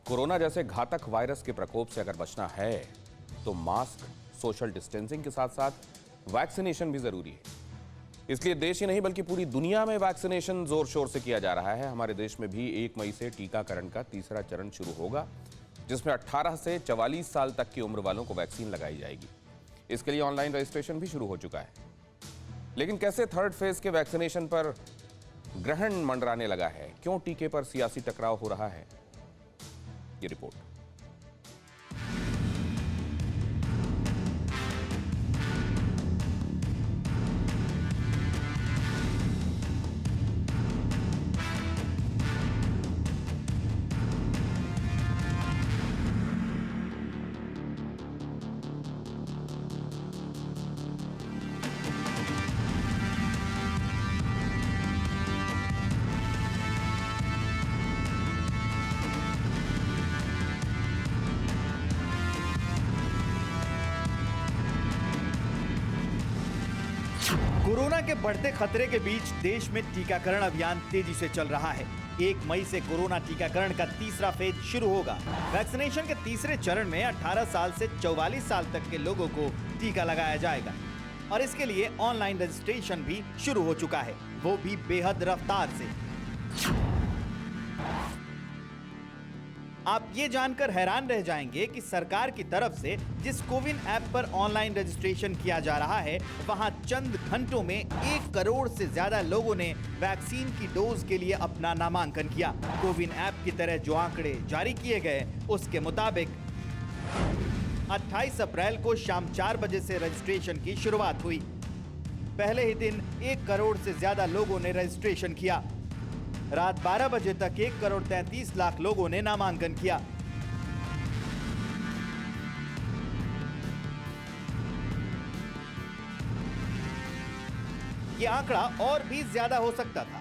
Corona जैसे घातक virus के प्रकोप से अगर बचना है तो मास्क, सोशल डिस्टेंसिंग के साथ साथ वैक्सीनेशन भी जरूरी है। इसलिए देश ही नहीं बल्कि पूरी दुनिया में वैक्सीनेशन जोर शोर से किया जा रहा है। हमारे देश में भी 1 मई से टीकाकरण का तीसरा चरण शुरू होगा, जिसमें 18 से 44 साल तक की उम्र वालों को वैक्सीन लगाई जाएगी। इसके लिए ऑनलाइन रजिस्ट्रेशन भी शुरू हो चुका है। लेकिन कैसे थर्ड फेज के वैक्सीनेशन पर ग्रहण मंडराने लगा है? क्यों टीके पर सियासी टकराव हो रहा है? ये रिपोर्ट। कोरोना के बढ़ते खतरे के बीच देश में टीकाकरण अभियान तेजी से चल रहा है। 1 मई से कोरोना टीकाकरण का तीसरा फेज शुरू होगा। वैक्सीनेशन के तीसरे चरण में 18 साल से 44 साल तक के लोगों को टीका लगाया जाएगा और इसके लिए ऑनलाइन रजिस्ट्रेशन भी शुरू हो चुका है, वो भी बेहद रफ्तार से। आप ये जानकर हैरान रह जाएंगे कि सरकार की तरफ से जिस कोविन ऐप पर ऑनलाइन रजिस्ट्रेशन किया जा रहा है, वहां चंद घंटों में 1 करोड़ से ज्यादा लोगों ने वैक्सीन की डोज के लिए अपना नामांकन किया। कोविन ऐप की तरह जो आंकड़े जारी किए गए, उसके मुताबिक 28 अप्रैल को शाम 4 बजे से रजिस्ट्रेशन की शुरुआत हुई। पहले ही दिन 1 करोड़ से ज्यादा लोगों ने रजिस्ट्रेशन किया। रात 12 बजे तक 1 करोड़ 33 लाख लोगों ने नामांकन किया। यह आंकड़ा और भी ज्यादा हो सकता था,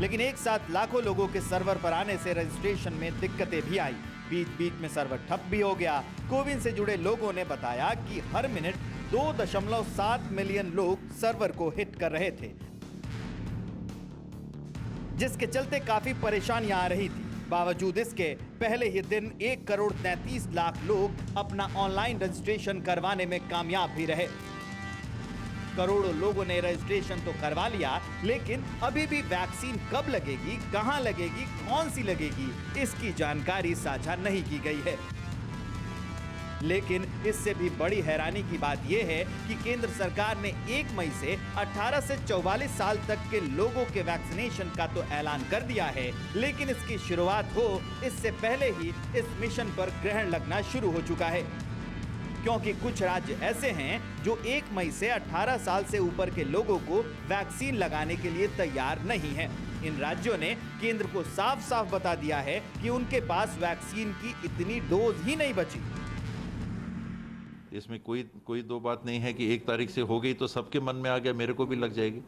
लेकिन एक साथ लाखों लोगों के सर्वर पर आने से रजिस्ट्रेशन में दिक्कतें भी आई। बीच बीच में सर्वर ठप भी हो गया। कोविन से जुड़े लोगों ने बताया कि हर मिनट 2.7 मिलियन लोग सर्वर को हिट कर रहे थे, जिसके चलते काफी परेशानियां आ रही थी। बावजूद इसके पहले ही दिन 1 करोड़ 33 लाख लोग अपना ऑनलाइन रजिस्ट्रेशन करवाने में कामयाब भी रहे। करोड़ों लोगों ने रजिस्ट्रेशन तो करवा लिया, लेकिन अभी भी वैक्सीन कब लगेगी, कहां लगेगी, कौन सी लगेगी, इसकी जानकारी साझा नहीं की गई है। लेकिन इससे भी बड़ी हैरानी की बात यह है कि केंद्र सरकार ने 1 मई से 18 से 44 साल तक के लोगों के वैक्सीनेशन का तो ऐलान कर दिया है, लेकिन इसकी शुरुआत हो इससे पहले ही इस मिशन पर ग्रहण लगना शुरू हो चुका है। क्योंकि कुछ राज्य ऐसे हैं जो 1 मई से 18 साल से ऊपर के लोगों को वैक्सीन लगाने के लिए तैयार नहीं है। इन राज्यों ने केंद्र को साफ साफ बता दिया है कि उनके पास वैक्सीन की इतनी डोज ही नहीं बची। इसमें कोई दो बात नहीं है कि 1 तारीख से हो गई तो सबके मन में आ गया मेरे को भी लग जाएगी।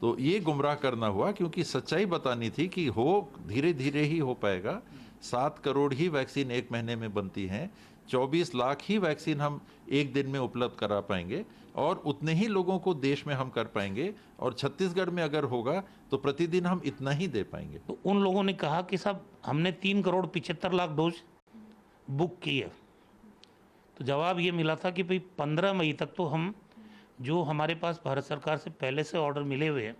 तो ये गुमराह करना हुआ, क्योंकि सच्चाई बतानी थी कि हो धीरे धीरे ही हो पाएगा। 7 करोड़ ही वैक्सीन 1 महीने में बनती हैं। 24 लाख ही वैक्सीन हम 1 दिन में उपलब्ध करा पाएंगे और उतने ही लोगों को देश में हम कर पाएंगे। और छत्तीसगढ़ में अगर होगा तो प्रतिदिन हम इतना ही दे पाएंगे। तो उन लोगों ने कहा कि साहब हमने 3 करोड़ 75 लाख डोज बुक की है। तो जवाब ये मिला था कि भाई 15 मई तक तो हम जो हमारे पास भारत सरकार से पहले से ऑर्डर मिले हुए हैं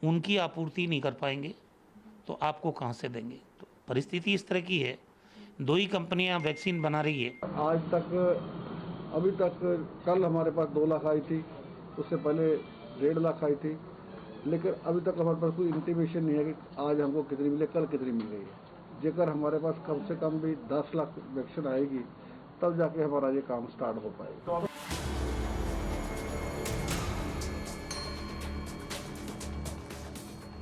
उनकी आपूर्ति नहीं कर पाएंगे, तो आपको कहाँ से देंगे। तो परिस्थिति इस तरह की है। 2 ही कंपनियां वैक्सीन बना रही है। आज तक अभी तक कल हमारे पास 2 लाख आई थी, उससे पहले 1.5 लाख आई थी, लेकिन अभी तक हमारे पास कोई इंटीमेशन नहीं है कि आज हमको कितनी मिले, कल कितनी मिल गई है। जेकर हमारे पास कम से कम भी 10 लाख वैक्सीन आएगी तब जाके हमारा ये काम स्टार्ट हो पाएगा।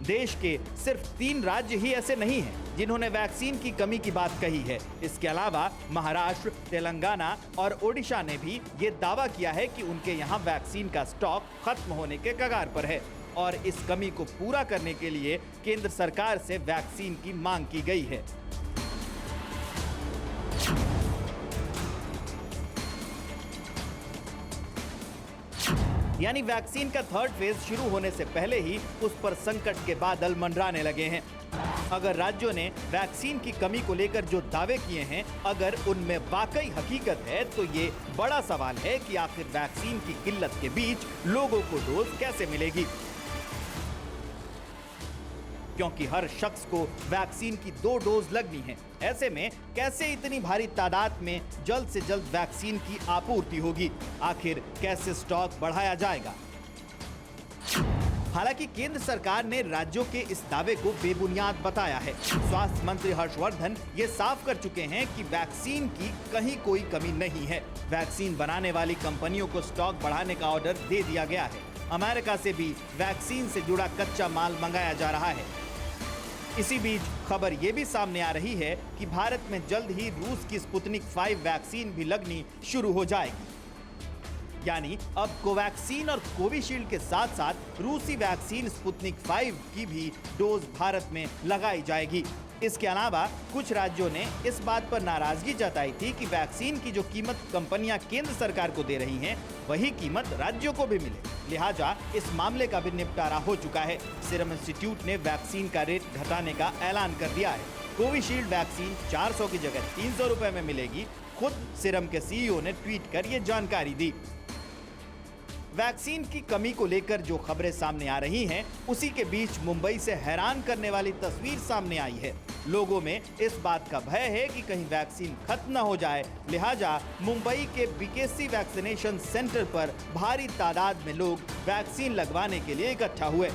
देश के सिर्फ 3 राज्य ही ऐसे नहीं हैं जिन्होंने वैक्सीन की कमी की बात कही है। इसके अलावा महाराष्ट्र, तेलंगाना और ओडिशा ने भी ये दावा किया है कि उनके यहाँ वैक्सीन का स्टॉक खत्म होने के कगार पर है और इस कमी को पूरा करने के लिए केंद्र सरकार से वैक्सीन की मांग की गई है। यानी वैक्सीन का थर्ड फेज शुरू होने से पहले ही उस पर संकट के बादल मंडराने लगे हैं। अगर राज्यों ने वैक्सीन की कमी को लेकर जो दावे किए हैं, अगर उनमें वाकई हकीकत है, तो ये बड़ा सवाल है कि आखिर वैक्सीन की किल्लत के बीच लोगों को डोज कैसे मिलेगी, क्योंकि हर शख्स को वैक्सीन की 2 डोज लगनी है। ऐसे में कैसे इतनी भारी तादाद में जल्द से जल्द वैक्सीन की आपूर्ति होगी? आखिर कैसे स्टॉक बढ़ाया जाएगा? हालांकि केंद्र सरकार ने राज्यों के इस दावे को बेबुनियाद बताया है। स्वास्थ्य मंत्री हर्षवर्धन ये साफ कर चुके हैं कि वैक्सीन की कहीं कोई कमी नहीं है। वैक्सीन बनाने वाली कंपनियों को स्टॉक बढ़ाने का ऑर्डर दे दिया गया है। अमेरिका से भी वैक्सीन से जुड़ा कच्चा माल मंगाया जा रहा है। इसी बीच खबर ये भी सामने आ रही है कि भारत में जल्द ही रूस की स्पुतनिक 5 वैक्सीन भी लगनी शुरू हो जाएगी। यानी अब कोवैक्सीन और कोविशील्ड के साथ साथ रूसी वैक्सीन स्पुतनिक 5 की भी डोज भारत में लगाई जाएगी। इसके अलावा कुछ राज्यों ने इस बात पर नाराजगी जताई थी कि वैक्सीन की जो कीमत कंपनियां केंद्र सरकार को दे रही हैं, वही कीमत राज्यों को भी मिले। लिहाजा इस मामले का भी निपटारा हो चुका है। सीरम इंस्टीट्यूट ने वैक्सीन का रेट घटाने का ऐलान कर दिया है। कोविशील्ड वैक्सीन 400 की जगह 300 रुपए में मिलेगी। खुद सीरम के सीईओ ने ट्वीट कर ये जानकारी दी। वैक्सीन की कमी को लेकर जो खबरें सामने आ रही हैं, उसी के बीच मुंबई से हैरान करने वाली तस्वीर सामने आई है। लोगों में इस बात का भय है कि कहीं वैक्सीन खत्म न हो जाए, लिहाजा मुंबई के बीकेसी वैक्सीनेशन सेंटर पर भारी तादाद में लोग वैक्सीन लगवाने के लिए इकट्ठा हुए।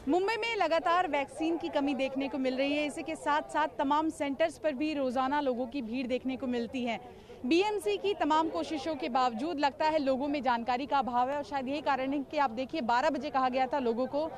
मुंबई में लगातार वैक्सीन की कमी देखने को मिल रही है। इसी के साथ साथ तमाम सेंटर्स पर भी रोजाना लोगों की भीड़ देखने को मिलती है। बीएमसी की तमाम कोशिशों के बावजूद लगता है लोगों में जानकारी का अभाव है और शायद यही कारण है कि आप देखिए 12 बजे कहा गया था लोगों को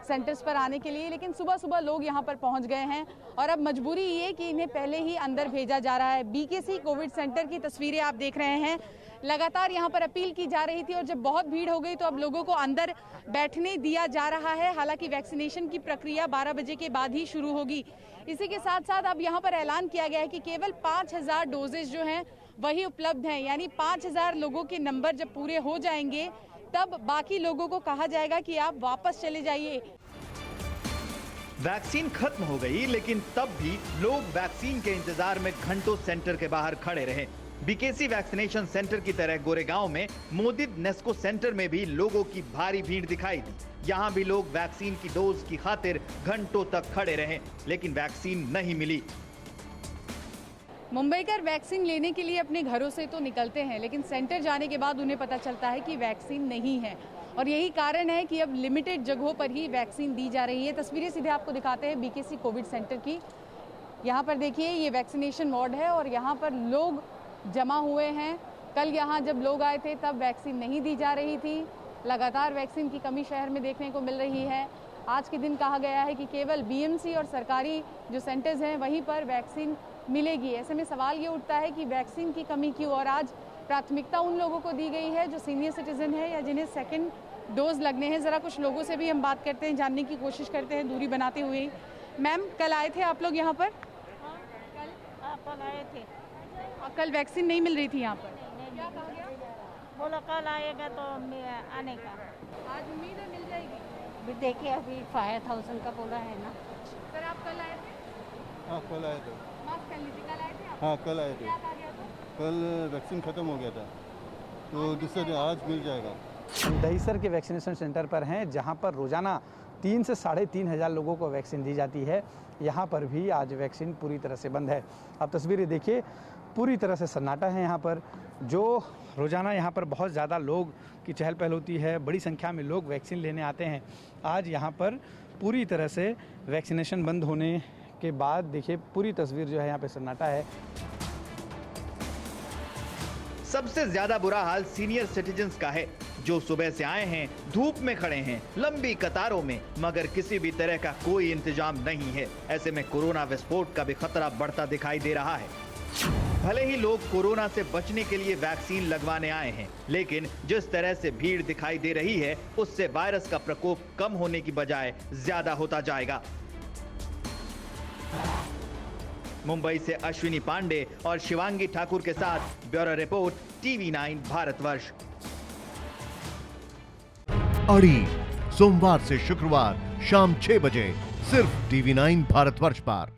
सेंटर्स पर आने के लिए, लेकिन सुबह सुबह लोग यहां पर पहुंच गए हैं और अब मजबूरी ये कि इन्हें पहले ही अंदर भेजा जा रहा है। बीकेसी कोविड सेंटर की तस्वीरें आप देख रहे हैं। लगातार यहां पर अपील की जा रही थी और जब बहुत भीड़ हो गई तो अब लोगों को अंदर बैठने दिया जा रहा है। हालांकि वैक्सीनेशन की प्रक्रिया 12 बजे के बाद ही शुरू होगी। इसी के साथ साथ अब यहाँ पर ऐलान किया गया है कि केवल 5000 डोजेज जो हैं वही उपलब्ध हैं। यानी 5000 लोगों के नंबर जब पूरे हो जाएंगे तब बाकी लोगों को कहा जाएगा कि आप वापस चले जाइए। वैक्सीन खत्म हो गई, लेकिन तब भी लोग वैक्सीन के इंतजार में घंटों सेंटर के बाहर खड़े रहे। बीकेसी वैक्सीनेशन सेंटर की तरह गोरेगांव में मोदित नेस्को सेंटर में भी लोगों की भारी भीड़ दिखाई दी। यहाँ भी लोग वैक्सीन की डोज की खातिर घंटों तक खड़े रहे, लेकिन वैक्सीन नहीं मिली। मुंबईकर वैक्सीन लेने के लिए अपने घरों से तो निकलते हैं, लेकिन सेंटर जाने के बाद उन्हें पता चलता है कि वैक्सीन नहीं है और यही कारण है कि अब लिमिटेड जगहों पर ही वैक्सीन दी जा रही है। तस्वीरें सीधे आपको दिखाते हैं बीकेसी कोविड सेंटर की। यहाँ पर देखिए ये वैक्सीनेशन वार्ड है और यहाँ पर लोग जमा हुए हैं। कल यहाँ जब लोग आए थे तब वैक्सीन नहीं दी जा रही थी। लगातार वैक्सीन की कमी शहर में देखने को मिल रही है। आज के दिन कहा गया है कि केवल बीएमसी और सरकारी जो सेंटर्स हैं वहीं पर वैक्सीन मिलेगी। ऐसे में सवाल ये उठता है कि वैक्सीन की कमी क्यों, और आज प्राथमिकता उन लोगों को दी गई है जो सीनियर सिटीजन है या जिन्हें सेकेंड डोज लगने हैं। ज़रा कुछ लोगों से भी हम बात करते हैं, जानने की कोशिश करते हैं दूरी बनाते हुए। मैम, कल आए थे आप लोग यहाँ पर? कल आए थे। कल वैक्सीन नहीं मिल रही थी यहाँ पर, क्या कहा गया? बोला कल आएगा तो आने का। आज उम्मीद है मिल जाएगी? अभी देखिए, अभी 5000 का बोला है ना। सर आप कल आए थे? हाँ कल आए थे। मास्क पहन लीजिए। कल आए थे आप? हाँ कल आए थे। क्या कहा गया था? कल वैक्सीन ख़त्म हो गया था तो दूसरे दिन आज मिल जाएगा। हम दहीसर के वैक्सीनेशन सेंटर पर हैं, जहां पर रोज़ाना 3 से 3500 लोगों को वैक्सीन दी जाती है। यहां पर भी आज वैक्सीन पूरी तरह से बंद है। आप तस्वीरें देखिए, पूरी तरह से सन्नाटा है यहाँ पर। जो रोज़ाना यहाँ पर बहुत ज़्यादा लोग की चहल पहल होती है, बड़ी संख्या में लोग वैक्सीन लेने आते हैं। आज यहाँ पर पूरी तरह से वैक्सीनेशन बंद होने के बाद देखिए पूरी तस्वीर जो है यहाँ पे सन्नाटा है। सबसे ज्यादा बुरा हाल सीनियर सिटीजन्स का है, जो सुबह से आए हैं, धूप में खड़े हैं, लंबी कतारों में, मगर किसी भी तरह का कोई इंतजाम नहीं है। ऐसे में कोरोना विस्फोट का भी खतरा बढ़ता दिखाई दे रहा है। भले ही लोग कोरोना से बचने के लिए वैक्सीन लगवाने आए हैं, लेकिन जिस तरह से भीड़ दिखाई दे रही है, उससे वायरस का प्रकोप कम होने की बजाय ज्यादा होता जाएगा। मुंबई से अश्विनी पांडे और शिवांगी ठाकुर के साथ ब्यूरो रिपोर्ट, TV9 भारतवर्ष। अड़ी सोमवार से शुक्रवार शाम 6 बजे सिर्फ TV9 भारतवर्ष पर।